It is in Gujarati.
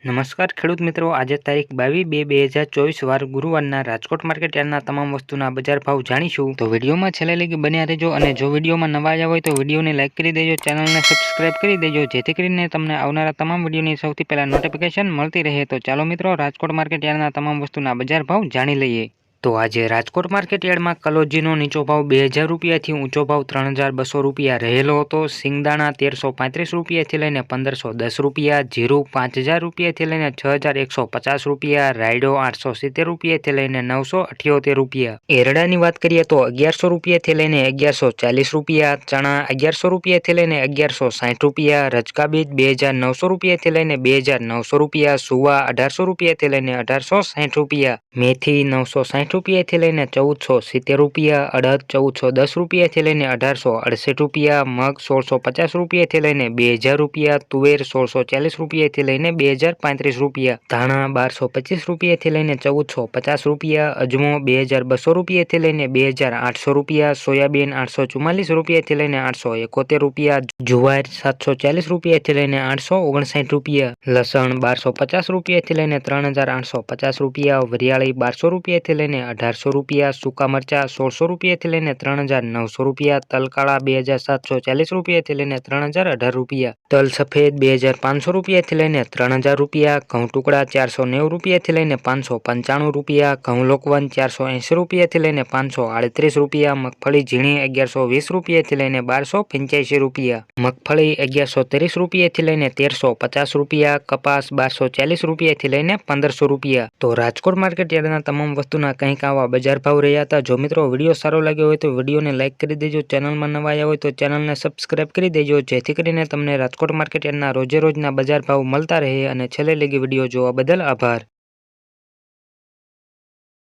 નમસ્કાર ખેડૂત મિત્રો, આજે તારીખ 22/2/2024 વાર ગુરુવારના રાજકોટ માર્કેટ યાર્ડના તમામ વસ્તુના બજાર ભાવ જાણીશું. તો વિડીયોમાં છેલ્લે લગી બન્યા રહેજો અને જો વિડીયોમાં નવા આવ્યા હોય તો વિડીયોને લાઇક કરી દેજો, ચેનલને સબસ્ક્રાઇબ કરી દેજો જેથી કરીને તમને આવનારા તમામ વિડીયોની સૌથી પહેલા નોટિફિકેશન મળતી રહે. તો ચાલો મિત્રો, રાજકોટ માર્કેટ યાર્ડના તમામ વસ્તુના બજાર ભાવ જાણી લઈએ. તો આજે રાજકોટ માર્કેટ યાર્ડમાં કલોજીનો નીચો ભાવ 2000 રૂપિયાથી ઊંચો ભાવ 3200 રૂપિયા રહેલો હતો. સિંગદાણા 1335 રૂપિયાથી લઈને 1510 રૂપિયા, જીરું 5000 રૂપિયાથી લઈને 6150 રૂપિયા, રાયડો 870 રૂપિયાથી લઈને 978 રૂપિયા. એરડાની વાત કરીએ તો 1100 રૂપિયાથી લઈને 1140 રૂપિયા, ચણા 1100 રૂપિયાથી લઈને 1160 રૂપિયા, રજકા બીજ 2900 રૂપિયાથી લઈને 2900 રૂપિયા, સુવા 1800 રૂપિયાથી લઈને 1860 રૂપિયા, મેથી 960 રૂપિયાથી લઈને 1470 રૂપિયા, અડદ 1410 રૂપિયાથી લઈને 1868 રૂપિયા, મગ 1650 રૂપિયાથી લઈને 2000 રૂપિયા, તુવેર 1640 રૂપિયાથી લઈને 2035 રૂપિયા, ધાણા 1225 રૂપિયાથી લઈને 1450 રૂપિયા, અજમો 2200 રૂપિયાથી લઈને 2800 રૂપિયા, સોયાબીન 844 રૂપિયાથી લઈને 871 રૂપિયા, જુવાર 740 રૂપિયાથી લઈને 859 રૂપિયા, લસણ 1250 રૂપિયાથી લઈને 3850 રૂપિયા, વરિયાળી 1200 રૂપિયાથી લઈને 1800 રૂપિયા, સૂકા મરચા 1600 રૂપિયાથી લઈને 3900 રૂપિયા, તલકાળા 2740 રૂપિયાથી લઈને 3018 રૂપિયા, તલ સફેદ 2500 રૂપિયાથી લઈને 3000 રૂપિયા, ઘઉં ટુકડા 490 રૂપિયાથી લઈને 595 રૂપિયા, ઘઉં લોકવન 480 રૂપિયાથી લઈને 538 રૂપિયા, મગફળી ઝીણી 1120 રૂપિયાથી લઈને 1285 રૂપિયા, મગફળી 1130 રૂપિયાથી લઈને 1350 રૂપિયા, કપાસ 1240 રૂપિયાથી લઈને 1500 રૂપિયા. તો રાજકોટ માર્કેટ યાર્ડના તમામ વસ્તુના કંઈક આવા બજાર ભાવ રહ્યા હતા. જો મિત્રો વિડીયો સારો લાગ્યો હોય તો વિડીયોને લાઇક કરી દેજો, ચેનલમાં નવા આવ્યા હોય તો ચેનલને સબસ્ક્રાઇબ કરી દેજો જેથી કરીને તમને રાજકોટ માર્કેટ યાર્ડના રોજે રોજના બજાર ભાવ મળતા રહે. અને છેલ્લે લગી વિડીયો જોવા બદલ આભાર.